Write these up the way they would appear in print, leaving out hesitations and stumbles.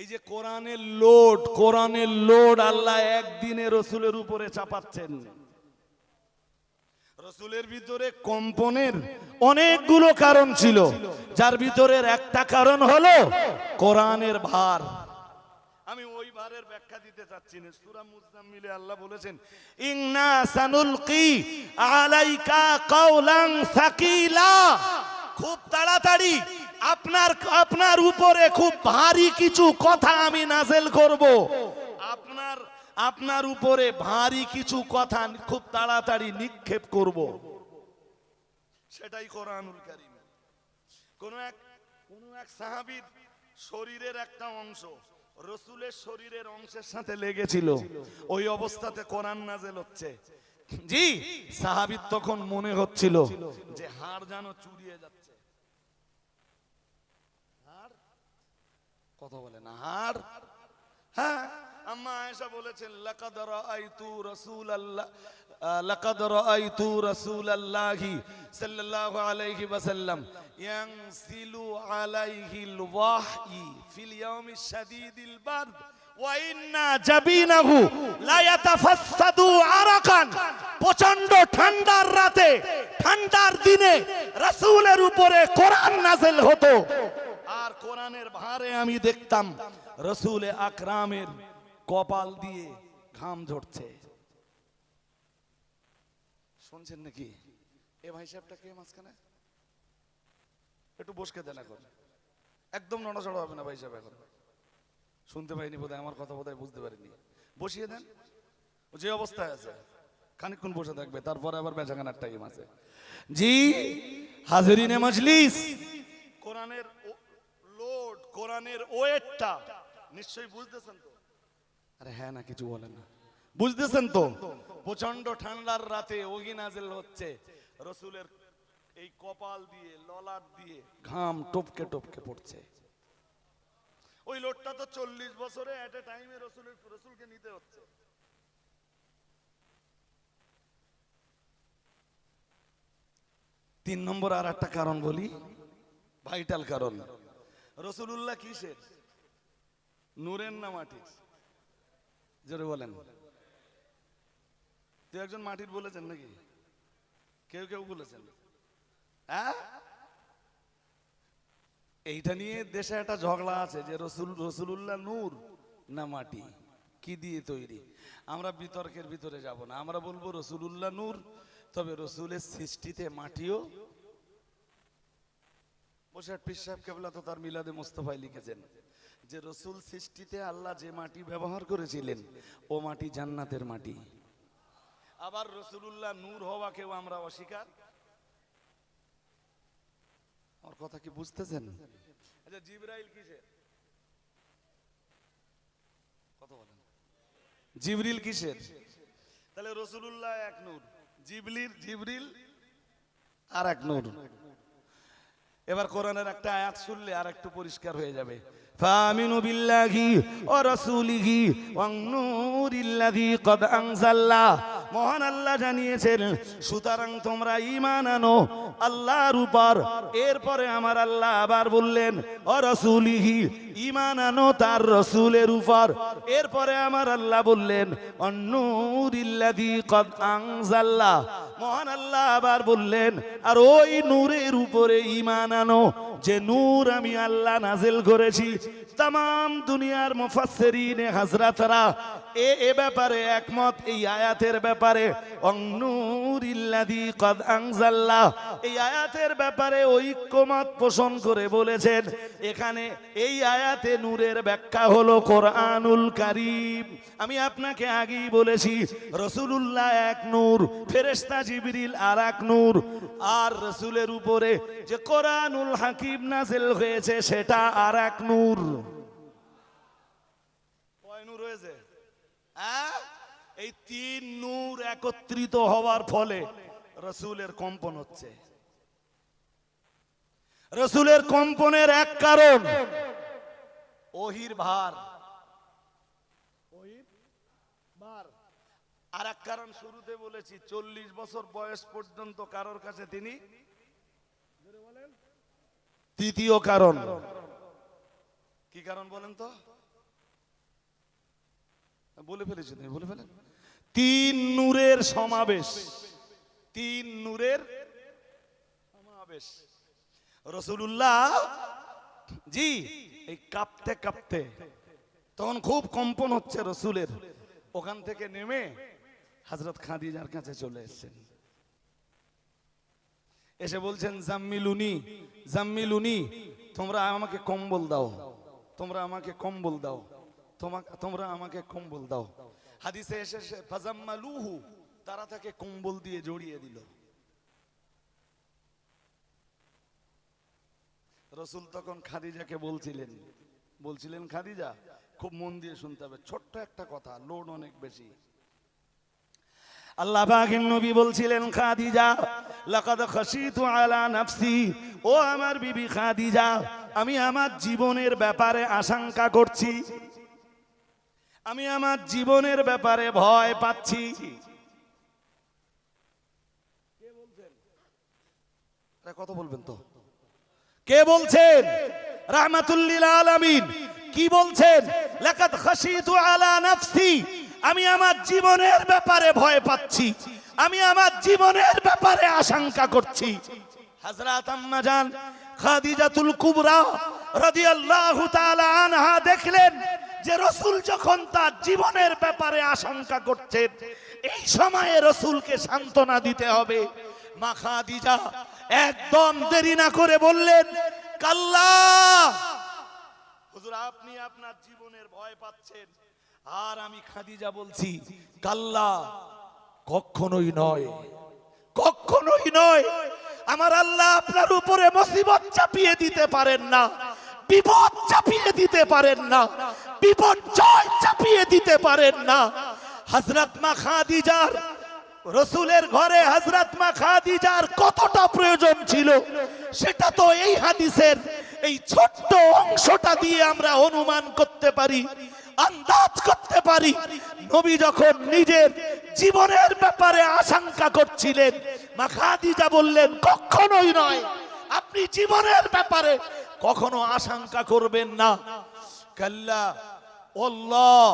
এই যে কোরআনের লোড আল্লাহ একদিনে রসুলের উপরে চাপাচ্ছেন। রসুলের ভিতরে কম্পনের অনেকগুলো কারণ ছিল, যার ভিতরের একটা কারণ হলো কোরআনের ভার। আমি ওই ভারের ব্যাখ্যা দিতে চাচ্ছি না। সূরা মুজাম্মিলে আল্লাহ বলেছেন, ইন্না সানুলকি আলাইকা কাওলান সাকিলা, খুব তাড়াতাড়ি আপনার উপরে খুব ভারী কিছু কথা আমি নাযিল করব। আপনার উপরে ভারী কিছু কথা খুব তাড়াতাড়ি নিক্ষেপ করব, সেটাই কোরআনুল কারীম। কোন এক সাহাবীর শরীরের একটা অংশ রসুলের শরীরের অংশের সাথে লেগেছিল, ওই অবস্থাতে কোরআন নাযিল হচ্ছে। জি, সাহাবীর তখন মনে হচ্ছিল যে হাড় যেন চুরিয়ে যাচ্ছে। হাড় কথা বলে না, হাড়। হ্যাঁ, আম্মা আয়েশা বলেছেন, লাকাদ রাআইতু রাসূলাল্লাহি সাল্লাল্লাহু আলাইহি ওয়াসাল্লাম ইয়ানসিলু আলাইহিল ওয়াহয়ি ফিল ইয়াউমিশ শাদীদিল বারদ ওয়া ইন্না জাবিনাহু লা ইয়াতাফাসসাদু আরাকান। প্রচন্ড ঠান্ডার রাতে, ঠান্ডার দিনে রাসূলের উপরে কোরআন নাযিল হতো, আর কোরআনের ভারে আমি দেখতাম রসুল আকরামের কপাল দিয়ে ঘাম ঝরছে। শুনছেন নাকি? এ ভাই সাহেবটা কে মাঝখানে? একটু বসকে দেন, এখন একদম নড়াচড়া হবে না ভাই সাহেব। এখন শুনতে পাইনি বোধহয়, আমার কথা বোধহয় বুঝতে পারিনি। বসিয়ে দেন, যে অবস্থায় আছে খানিকক্ষণ বসে থাকবে, তারপরে আবার বেচাকেনার টাইম আছে। জি হাজিরিনে মজলিস, কোরআনের লোড, কোরআনের ওয়েটটা নিশ্চয়ই বুঝতেছেন তো? আরে হ্যাঁ না, কিছু বলেন না, বুঝতেছেন তো? প্রচন্ড ঠান্ডার রাতে ওহী নাযিল হচ্ছে, রসুলের এই কপাল দিয়ে, ললাট দিয়ে ঘাম টপকে টপকে পড়ছে। ওই লোডটা তো 40 বছরে এট এ টাইমে রসুলকে নিতে হচ্ছে। তিন নম্বর আর একটা কারণ বলি, ভাইটাল কারণ। রাসূলুল্লাহ কিসের? নূরের না মাটির? জোরে বলেন। তুই একজন মাটির বলেছেন নাকি? কেউ কেউ বলেছেন। এইটা নিয়ে দেশে একটা ঝগড়া আছে যে রাসূলুল্লাহ নূর না মাটি, কি দিয়ে তৈরি। আমরা বিতর্কের ভিতরে যাব না, আমরা বলবো রাসূলুল্লাহ নূর, তবে রসুলের সৃষ্টিতে মাটিও। বসিরহাট পীর সাহেব কেবলা তো তার মিলাদে মুস্তাফায় লিখেছেন যে রসুল সৃষ্টিতে আল্লাহ যে মাটি ব্যবহার করেছিলেন ও মাটি জান্নাতের মাটি। আবার রাসূলুল্লাহ নূর হওয়াকেও আমরা অস্বীকার। আমার কথা কি বুঝতেছেন? আচ্ছা, জিবরাইল কিসের? কথা বলেন। জিবরিল কিসের? তাহলে রাসূলুল্লাহ এক নূর, জিবরিল আর এক নূর। এবার কোরআনের একটা আয়াত শুনলে আর একটু পরিষ্কার হয়ে যাবে। ফামিনু বিল্লাহি ওয়া রাসূলিহি ওয়ান নূরিল্লাযী ক্বাদ আনজালনা। মহান আল্লাহ জানিয়েছেন, সুতরাং তোমরা ঈমান আনো আল্লাহর উপর। এরপরে আমার আল্লাহ আবার বললেন ওয়া রাসূলিহি, ঈমান আনো তার রাসূলের উপর। এরপরে আমার আল্লাহ বললেন ওয়ান নূরিল্লাযী ক্বাদ আনজালনা। মহান আল্লাহ আবার বললেন আর ওই নূরের উপরে ঈমান আনো যে নূর আমি আল্লাহ নাযিল করেছি। तमाम দুনিয়ার মুফাসসিরিনে হযরতরা এ ব্যাপারে একমত, এই আয়াতের ব্যাপারে অন্নুরিল্লাযী ক্বাদ আনজাল্লাহ, এই আয়াতের ব্যাপারে ঐক্যমত পোষণ করে বলেছেন এখানে এই আয়াতে নূরের ব্যাখ্যা হলো কোরআনুল কারীম। আমি আপনাকে আগেই বলেছি রাসূলুল্লাহ এক নূর, ফেরেশতা জিবরিল আর এক নূর, আর রাসূলের উপরে যে কোরআনুল হাকিম নাযিল হয়েছে সেটা আর এক নূর। কয় নূর হয়েছে? এই তিন নূর একত্রিত হওয়ার ফলে রাসূলের কম্পন হচ্ছে। রাসূলের কম্পনের এক কারণ ওহীর ভার, আর এক কারণ শুরুতে বলেছি 40 বছর বয়স পর্যন্ত কারোর কাছে তিনি। তৃতীয় কারণ কি কারণ বলেন তো? বলে ফেলেছি, তুমি বলে ফেলেন। তিন নূরের সমাবেশ, তিন নূরের সমাবেশ। রাসূলুল্লাহ জি এই কাঁপতে কাঁপতে, তখন খুব কম্পন হচ্ছে রসুলের, ওখান থেকে নেমে হযরত খাদিজার কাছে চলে এসেছেন। এসে বলছেন, জাম্মিলুনি জাম্মিলুনি, তোমরা আমাকে কম্বল দাও, তোমরা আমাকে কম্বল দাও, তোমরা আমাকে কম্বল দাও। হাদিসে এসেছে ফাজাম্মালুহু, তারা তাকে কম্বল দিয়ে জড়িয়ে দিল। রসুল তখন খাদিজাকে বলছিলেন খাদিজা, খুব মন দিয়ে শুনতে হবে, ছোট্ট একটা কথা, লোড অনেক বেশি। আল্লাহ পাকের নবী বলছিলেন, খাদিজা লাকাদ খাশিতু আলা নাফসি, ও আমার বিবি খাদিজা, আমি আমার জীবনের ব্যাপারে আশঙ্কা করছি, আমি আমার জীবনের ব্যাপারে ভয় পাচ্ছি। কে বলছেন? কথা বলবেন তো, কে বলছেন? রাহমাতুল লিল আলামিন কি বলছেন? লাকাদ খাশিতু আলা নাফসি, আমি আমার জীবনের ব্যাপারে ভয় পাচ্ছি, আমি আমার জীবনের ব্যাপারে আশঙ্কা করছি। হযরত আম্মা জান খাদিজাতুল কুবরা রাদিয়াল্লাহু তাআলা আনহা দেখলেন যে রাসূল যখন তার জীবনের ব্যাপারে আশঙ্কা করছেন, এই সময়ে রাসূলকে সান্ত্বনা দিতে হবে। মা খাদিজা একদম দেরি না করে বললেন, কাল্লা, হুজুর আপনি আপনার জীবনের ভয় পাচ্ছেন, আর আমি খাদিজা বলছি কাল্লা, কখনোই নয়, কখনোই নয়। আমার আল্লাহ আপনার উপরে মুসিবত চাপিয়ে দিতে পারেন না, বিপদ চাপিয়ে দিতে পারেন না, বিপর্যয় চাপিয়ে দিতে পারেন না। হযরত মা খাদিজার, রাসূলের ঘরে হযরত মা খাদিজার কতটা প্রয়োজন ছিল, সেটা তো এই হাদিসের এই ছোট্ট অংশটা দিয়ে আমরা অনুমান করতে পারি, আন্দাজ করতে পারি। নবী যখন নিজের জীবনের ব্যাপারে আশঙ্কা করছিলেন, মা খাদিজা বললেন, কখনোই নয়, আপনি জীবনের ব্যাপারে কখনো আশঙ্কা করবেন না। কাল্লা আল্লাহ,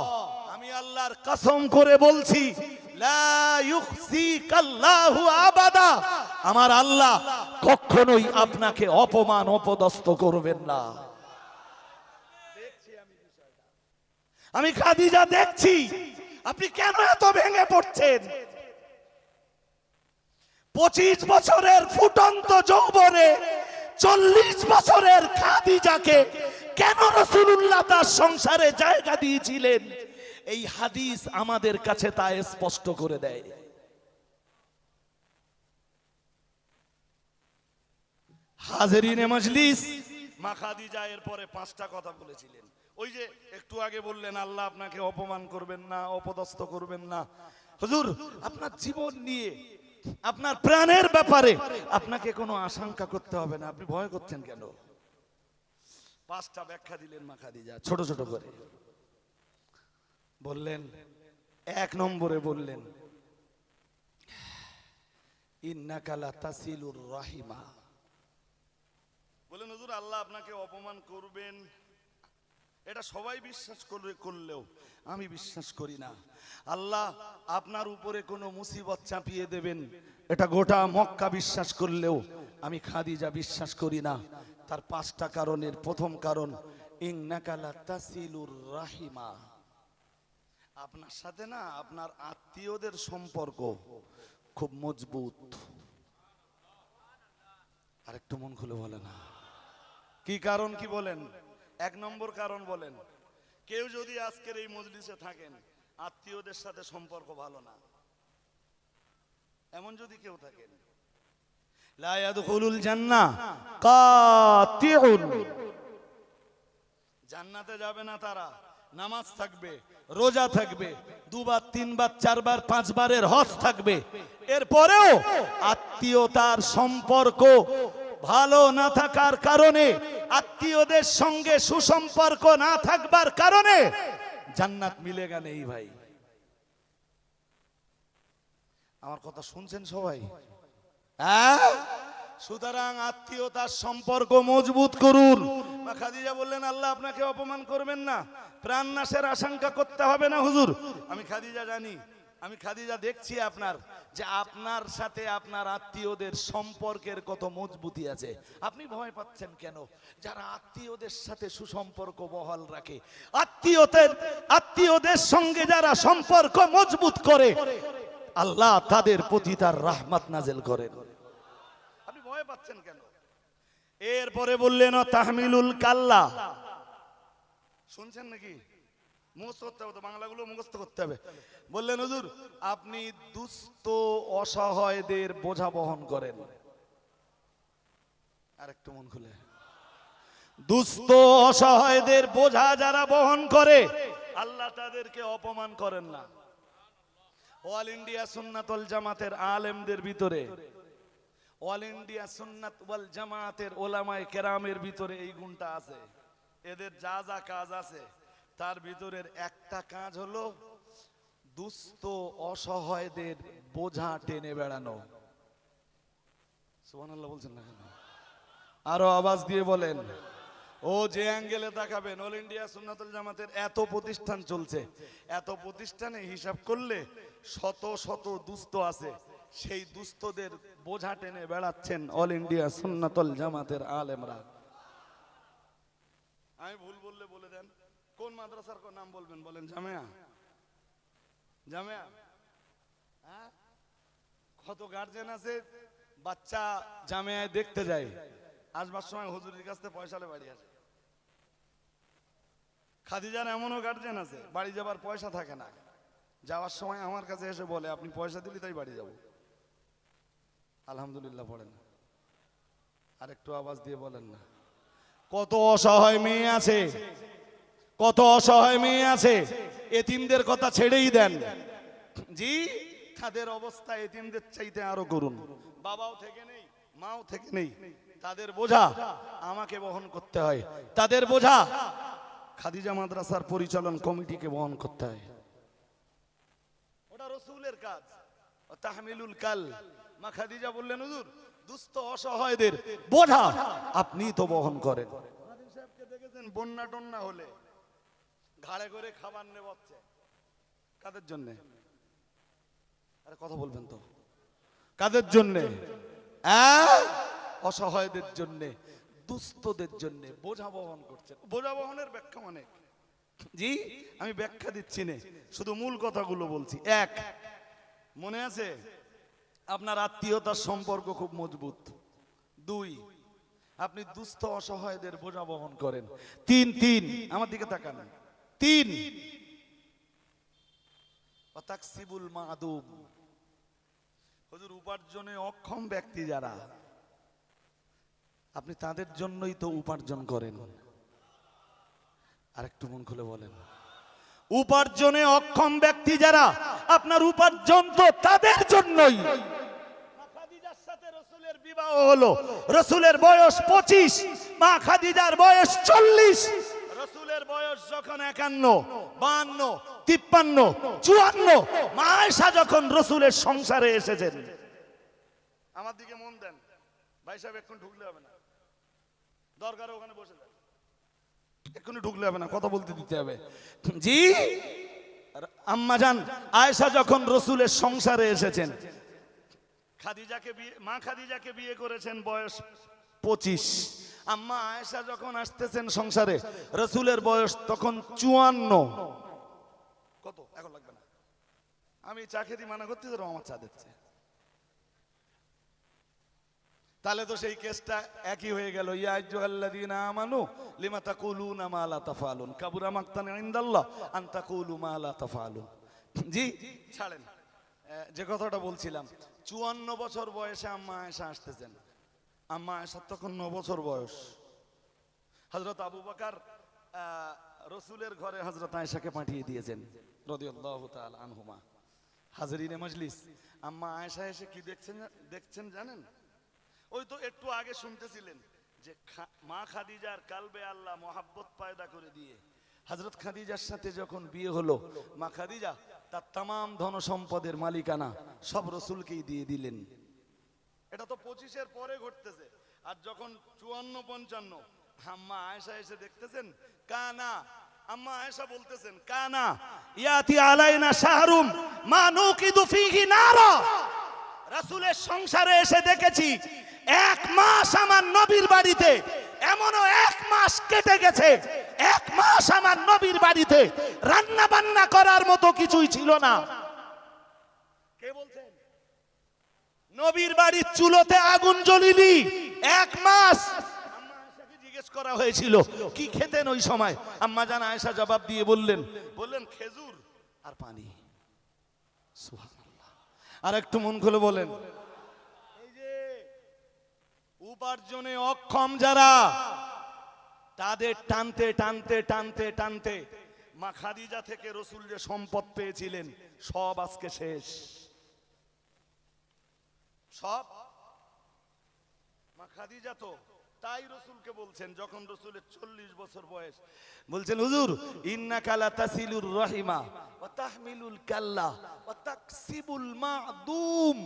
আমি আল্লাহর কসম করে বলছি, লা ইউখজিকাল্লাহু আবাদা, আমার আল্লাহ কখনোই আপনাকে অপমান অপদস্থ করবেন না। আমি খাদিজা দেখছি, আপনি কেন এত ভেঙে পড়ছেন? 25 বছরের ফুটন্ত যৌবনে 40 বছরের খাদিজাকে কেন রাসূলুল্লাহ তার সংসারে জায়গা দিয়েছিলেন, এই হাদিস আমাদের কাছে তা স্পষ্ট করে দেয়। হাজিরিনে মজলিস, মা খাদিজা এর পরে 5টা কথা বলেছিলেন। ওই যে একটু আগে বললেন, আল্লাহ আপনাকে অপমান করবেন না, অপদস্থ করবেন না। হুজুর আপনার জীবন নিয়ে, আপনার প্রাণের ব্যাপারে আপনাকে কোনো আশঙ্কা করতে হবে না, আপনি ভয় করছেন কেন? 5টা ব্যাখ্যা দিলেন মা খাদিজা ছোট ছোট করে। বললেন, 1 নম্বরে বললেন, ইন্নাকা লাতাসিলুর রাহিমা। বলেন হুজুর আল্লাহ আপনাকে অপমান করবেন, এটা সবাই বিশ্বাস করলেও আমি বিশ্বাস করি না। আল্লাহ আপনার উপরে কোনো মুসিবত চাপিয়ে দেবেন, এটা গোটা মক্কা বিশ্বাস করলেও আমি খাদিজা বিশ্বাস করি না। তার 5টা কারণের প্রথম কারণ, ইন্নাকা লাতাসিলুর রাহিমা, আপনার সাথে না আপনার আত্মীয়দের সম্পর্ক খুব মজবুত। আরেকটু মন খুলে বলেন না কি কারণ, কি বলেন? 1 নম্বর কারণ বলেন, কেউ যদি আজকের এই মজলিসে থাকেন, আত্মীয়দের সাথে সম্পর্ক ভালো না, এমন যদি কেউ থাকেন, লা ইয়াদখুলুল জান্নাহ কাতিউন, জান্নাতে যাবে না তারা। নামাজ থাকবে, রোজা থাকবে, 2 বার 3 বার 4 বার 5 বারের হজ থাকবে, এরপরেও আত্মীয়তার সম্পর্ক ভালো না থাকার কারণে, আত্মীয়দের সঙ্গে সুসম্পর্ক না থাকবার কারণে জান্নাত মিলেগা নেই। ভাই আমার কথা শুনছেন সবাই? হ্যাঁ, সুতরাং আত্মীয়তার সম্পর্ক মজবুত করুন। মা খাদিজা বললেন, আল্লাহ আপনাকে অপমান করবেন না, প্রাণ নাশের আশঙ্কা করতে হবে না হুজুর। আমি খাদিজা জানি, আমি খাদিজা দেখছি আপনার যে আপনার সাথে আপনার আত্মীয়দের সম্পর্কের কত মজবুতি আছে। আপনি ভয় পাচ্ছেন কেন? যারা আত্মীয়দের সাথে সুসম্পর্ক বহাল রাখে, আত্মীয়দের সঙ্গে যারা সম্পর্ক মজবুত করে, আল্লাহ তাদের প্রতি তার রহমত নাযিল করেন। আপনি ভয় পাচ্ছেন কেন? এরপরে বললেন তাহমিলুল কাল্লা। শুনছেন নাকি? মুখস্থ করতে হবে তো, বাংলাগুলো মুখস্থ করতে হবে। বললেন হুজুর আপনি দুস্থ অসহায়দের বোঝা বহন করেন। আর একটু মন খুলে, দুস্থ অসহায়দের বোঝা যারা বহন করে আল্লাহ তাদেরকে অপমান করেন না। অল ইন্ডিয়া সুন্নাত ওয়াল জামাতের আলেমদের ভিতরে, অল ইন্ডিয়া সুন্নাত ওয়াল জামাতের ওলামায়ে কেরামের ভিতরে এই গুণটা আছে। এদের যা যা কাজ আছে তার ভিতরের একটা কাজ হলো দুস্থ অসহায়দের বোঝা টেনে বেড়ানো। সুবহানাল্লাহ বলছেন না কেন? আরো আওয়াজ দিয়ে বলেন। ও যে অ্যাঙ্গেলে তাকাবেন, অল ইন্ডিয়া সুন্নাতুল জামাতের এত প্রতিষ্ঠান চলছে, এত প্রতিষ্ঠানে হিসাব করলে শত শত দুস্থ আছে, সেই দুস্থদের বোঝা টেনে বেড়াচ্ছেন অল ইন্ডিয়া সুন্নাতুল জামাতের আলেমরা। আমি ভুল বললে বলে দেন। কোন মাদ্রাসার নাম বলবেন? বলেন। জামিয়া? জামিয়া? হ্যাঁ, কত গার্জেন আছে বাচ্চা জামিয়ায় দেখতে যায়, আসবার সময় হুজুরের কাছ থেকে পয়সা লে বাড়ি আসে। খাদিজার এমনও গার্জেন আছে বাড়ি যাবার পয়সা থাকে না, যাওয়ার সময় আমার কাছে এসে বলে আপনি পয়সা দিলে তাই বাড়ি যাব। আলহামদুলিল্লাহ পড়েন। আর একটু আওয়াজ দিয়ে বলেন না। কত অসহায় মেয়ে আছে, কত অসহায় মেয়ে আছে। এতিমদের কথা ছেড়েই দেন জি, তাদের অবস্থা এতিমদের চাইতে আরো করুন। বাবাও থেকে নেই, মাও থেকে নেই, তাদের বোঝা আমাকে বহন করতে হয়। তাদের বোঝা খাদিজা মাদ্রাসার পরিচালন কমিটিকে বহন করতে হয়। ওটা রাসূলের কাজ। তাহমিলুল কাল। মা খাদিজা বললেন হুজুর দুস্থ অসহায়দের বোঝা আপনি তো বহন করেন। খাদিজা সাহেবকে দেখেছেন বন্যা টন্যা হলে ঘাড়ে করে খাবার নেওয়াচ্ছে। কাদের জন্য? আরে কথা বলবেন তো। কাদের জন্য? অসহায়দের জন্য, দুস্থদের জন্য বোঝা বহন করছেন। বোঝা বহনের ব্যাখ্যা অনেক জি, আমি ব্যাখ্যা দিচ্ছি না, শুধু মূল কথাগুলো বলছি। এক, মনে আছে আপনার আত্মীয়তার সম্পর্ক খুব মজবুত। দুই, আপনি দুস্থ অসহায়দের বোঝা বহন করেন। তিন, আমার দিকে তাকান। তিন, তাকসিবুল মাদুম। হুজুর উপার্জনে অক্ষম ব্যক্তি যারা, আপনি তাদের জন্যই তো উপার্জন করেন। আরেকটু মন খুলে বলেন। উপার্জনে অক্ষম ব্যক্তি যারা, আপনার উপার্জন তো তাদের জন্যই। খাদিজার সাথে রাসূলের বিবাহ হলো, রাসূলের বয়স 25, মা খাদিজার বয়স 40। রাসূলের বয়স যখন 51, 52, 53, 54, মা আয়েশা যখন রাসূলের সংসারে এসেছেন। আমার দিকে মন দেন ভাই সাহেব, এখন ঢুকলে হবে না, দরকার ওখানে বসে যান, এক্ষুনি ঢুকলে হবে না, কথা বলতে দিতে হবে জি। আম্মাজান আয়েশা যখন রাসূলের সংসারে এসেছেন, খাদিজাকে বিয়ে, মা খাদিজাকে বিয়ে করেছেন বয়স 25। আম্মা আয়েশা যখন আসতেছেন সংসারে, রাসূলের বয়স তখন 54। কত? এখন লাগবে না, আমি চা খেতে মানা করতে যাবো, আমার চা দিচ্ছে। তাহলে তো সেই কেসটা একই হয়ে গেল। ইয়া আইয়ুহাল্লাযীনা আমানু লিমা তাকুলুনা মা লা তাফআলুন কাবুরা মাকতান ইনদাল্লাহ আন তাকুলু মা লা তাফআলুন। জি ছাড়েন, যে কথাটা বলছিলাম, 54 বছর বয়সে আম্মা আয়েশা আসতেছেন। আম্মা আয়েশার তখন 9 বছর বয়স। হযরত আবু বকর রাসূলের ঘরে হযরত আয়েশাকে পাঠিয়ে দিয়েছেন রাদিয়াল্লাহু তাআলা আনহুমা। হাজরিনে মজলিস, আম্মা আয়েশা এসে কি দেখছেন জানেন? ওই তো একটু আগে শুনতেছিলেন যে মা খাদিজার কালবে আল্লাহ মহাব্বত পয়দা করে দিয়ে হযরত খাদিজার সাথে যখন বিয়ে হলো, মা খাদিজা তার तमाम ধন সম্পদের মালিকানা সব রাসূলকেই দিয়ে দিলেন। এটা তো 25-এর পরে ঘটতেছে। আর যখন 54-55 আম্মা আয়েশা এসে দেখতেছেন, কানা, আম্মা আয়েশা বলতেছেন, কানা ইয়াতি আলাইনা শাহরুম মা নুকিদু ফীহি নারা, রাসূলের সংসারে এসে দেখেছি 1 মাস আমার নবীর বাড়িতে, এমনও 1 মাস কেটে গেছে, 1 মাস আমার নবীর বাড়িতে রান্না বান্না করার মতো কিছুই ছিল না। কে বলছেন? নবীর বাড়ির চুলোতে আগুন জ্বলিলি 1 মাস। আম্মা আয়েশাকে জিজ্ঞেস করা হয়েছিল কি খেতেন ওই সময়, আম্মা জান আয়েশা জবাব দিয়ে বললেন খেজুর আর পানি। সুবহানাল্লাহ। আর একটু মন খুলে বলেন, এই যে উপার্জনে অক্ষম যারা, তাদের টানতে টানতে টানতে টানতে মা খাদিজা থেকে রাসূল যে সম্পদ পেয়েছিলেন সব আজকে শেষ। সব মা খাদিজা তো তাই রাসূলকে বলছেন, যখন রাসূলের 40 বছর বয়স, বলছেন হুজুর ইন্নাকা লা তাসিলুর রাহিমা ওয়া তাহমিলুল কাল্লা ওয়া তাকসিবুল মা'দুম।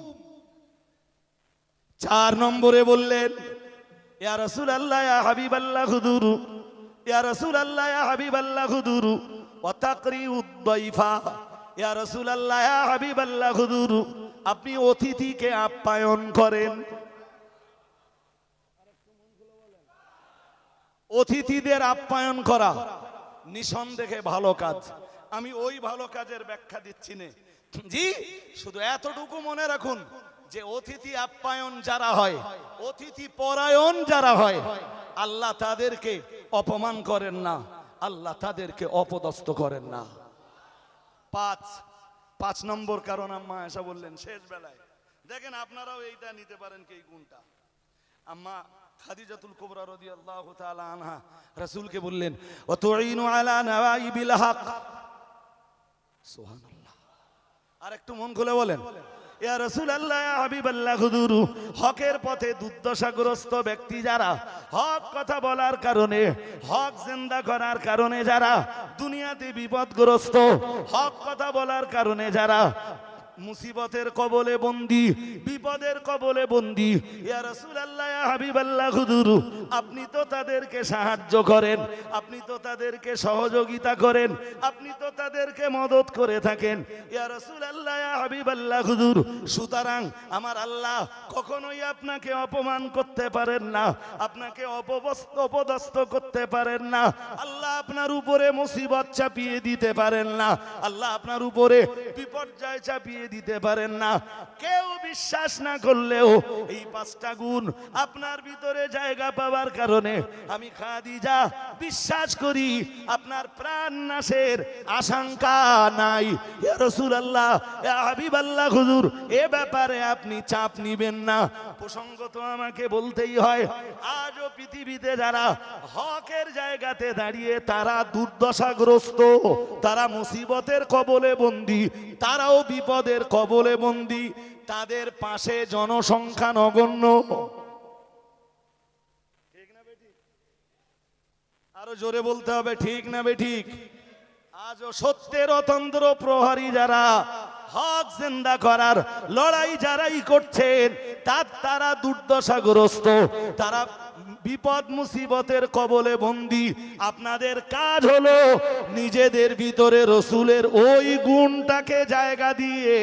4 নম্বরে বললেন ইয়া রাসূলুল্লাহ ইয়া হাবিবাল্লাহ হুজুর, ইয়া রাসূলুল্লাহ ইয়া হাবিবাল্লাহ হুজুর ওয়া তাকরিউদ দাইফা, ইয়া রাসূলুল্লাহ ইয়া হাবিবাল্লাহ হুজুর, আপনি অতিথিকে আপ্যায়ন করেন। অতিথিদের আপ্যায়ন করা নিঃসন্দেহে ভালো কাজ। আমি ওই ভালো কাজের ব্যাখ্যা দিচ্ছি না জি, শুধু এতটুকু মনে রাখুন যে অতিথি আপ্যায়ন যারা হয়, অতিথি পরায়ণ যারা হয়, আল্লাহ তাদেরকে অপমান করেন না, আল্লাহ তাদেরকে অপদস্থ করেন না। 5 নম্বর কারণ আম্মা আয়েশা বললেন শেষ বেলায়, দেখেন আপনারাও এইটা নিতে পারেন কি কোনটা। আম্মা খাদিজাতুল কুবরা রাদিয়াল্লাহু তাআলা আনহা রাসূলকে বললেন ওয়া তুইনু আলা নাওয়াইবিল হক। সুবহানাল্লাহ। আর একটু মন খুলে বলেন ইয়া রাসূলুল্লাহ ইয়া হাবিবাল্লাহ হুজুর, হকের পথে দুর্দশাগ্রস্ত ব্যক্তি যারা, হক কথা বলার কারণে, হক জিন্দা করার কারণে যারা দুনিয়াতে বিপদগ্রস্ত, হক কথা বলার কারণে যারা মুসিবতের কবলে বন্দী, বিপদের কবলে বন্দী, ইয়া রাসূলুল্লাহ ইয়া হাবিবাল্লাহ হুজুর, আপনি তো তাদেরকে সাহায্য করেন, আপনি তো তাদেরকে সহযোগিতা করেন, আপনি তো তাদেরকে মদত করে থাকেন ইয়া রাসূলুল্লাহ ইয়া হাবিবাল্লাহ হুজুর। সুতরাং আমার আল্লাহ কখনোই আপনাকে অপমান করতে পারেন না, আপনাকে অপদস্থ করতে পারেন না, আল্লাহ আপনার উপরে মুসিবত চাপিয়ে দিতে পারেন না, আল্লাহ আপনার উপরে বিপর্যয় চাপিয়ে দিতে পারেন না। কেউ বিশ্বাস না করলেও এই 5টা গুণ আপনার ভিতরে জায়গা পাওয়ার কারণে আমি খাদিজা বিশ্বাস করি আপনার প্রাণ নাশের আশঙ্কা নাই। ইয়া রাসূলুল্লাহ ইয়া হাবিবাল্লাহ হুজুর, এ ব্যাপারে আপনি চাপ নেবেন না। প্রসঙ্গত আমাকে বলতেই হয়, আজও পৃথিবীতে যারা হকের জায়গাতে দাঁড়িয়ে তারা দুর্দশাগ্রস্ত, তারা মুসিবতের কবলে বন্দী, তারাও বিপদের কবলে বন্দী, তাদের পাশে জনসংখ্যা নগণ্য। ঠিক না বেঠিক? আরো জোরে বলতে হবে ঠিক না বেঠিক? আজও সত্যের অতন্দ্র প্রহরী যারা, হক জিন্দা করার লড়াই যারাই করছেন, তারা দুর্দশাগ্রস্ত, তারা বিপদ মুসিবতের কবলে বন্দী। আপনাদের কাজ হলো নিজেদের ভিতরে রসুলের ওই গুণটাকে জায়গা দিয়ে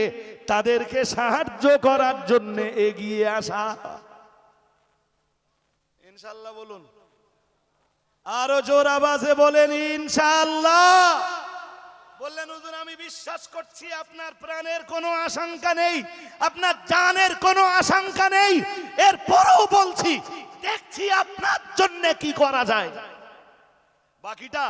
তাদেরকে সাহায্য করার জন্য এগিয়ে আসা। ইনশাআল্লাহ বলুন, আরো জোর আওয়াজে বলেন ইনশাআল্লাহ। বললেন হুজুর আমি বিশ্বাস করছি আপনার প্রাণের কোনো আশঙ্কা নেই, আপনার জানের কোনো আশঙ্কা নেই, এরপরেও বলছি দেখছি আপনার জন্য কি করা যায়। বাকিটা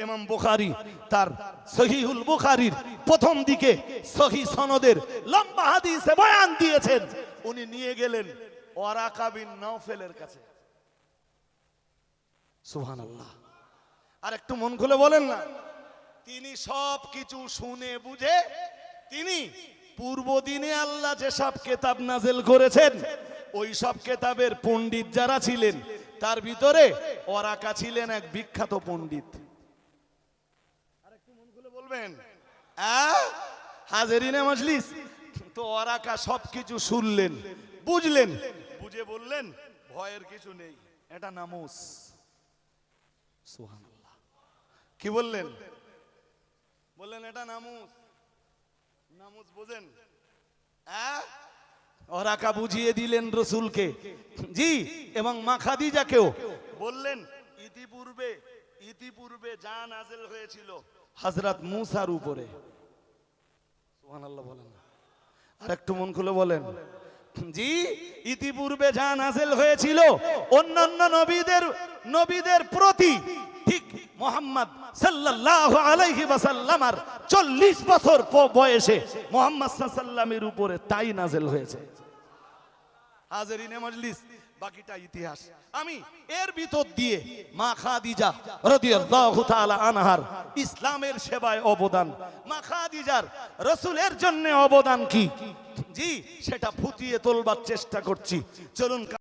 ইমাম বুখারী তার সহিহুল বুখারীর প্রথম দিকে সহিহ সনদের লম্বা হাদিসে বয়ান দিয়েছেন। উনি নিয়ে গেলেন ওয়ারাকা বিন নওফেলের কাছে। সুবহানাল্লাহ। আর একটু মন খুলে বলেন না, তিনি সব কিছু শুনে বুঝে, তিনি পূর্ব দিনে আল্লাহ যে সব কিতাব নাযিল করেছেন ওই সব কিতাবের পণ্ডিত যারা ছিলেন তার ভিতরে ওয়ারাকা ছিলেন এক বিখ্যাত পণ্ডিত। আরেকটু মন খুলে বলবেন হাজিরিনে মজলিস। তো ওয়ারাকা সবকিছু শুনলেন, বুঝলেন, বুঝে বললেন ভয়ের কিছু নেই, এটা নামুস। সুবহানাল্লাহ। কি বললেন? বললেন এটা নামুস। নামুস বোঝেন? ওরাকা বুঝিয়ে দিলেন রসুলকে, জি, এবং মা খাদিজাকেও বললেন ইতিপূর্বে যা নাযিল হয়েছিল হযরত মুসার উপরে। সুবহানাল্লাহ বলেন। আর একটু মন খুলে বলেন, জি, ইতিপূর্বে যা নাযিল হয়েছিল অন্যান্য নবীদের প্রতি, ঠিক মুহাম্মদ সাল্লাল্লাহু আলাইহি ওয়াসাল্লামের 40 বছর বয়সে মুহাম্মদ সাল্লাল্লাহু আলাইহি ওয়াসাল্লামের উপরে তাই নাযিল হয়েছে। হাজিরিনে মজলিস, বাকিটা ইতিহাস। আমি এর ভিতর দিয়ে মা খাদিজা রাদিয়াল্লাহু তাআলা আনহার ইসলামের সেবায় অবদান, মা খাদিজার রাসূলের জন্য অবদান কি, জি, সেটা ফুটিয়ে তোলবার চেষ্টা করছি। চলুন।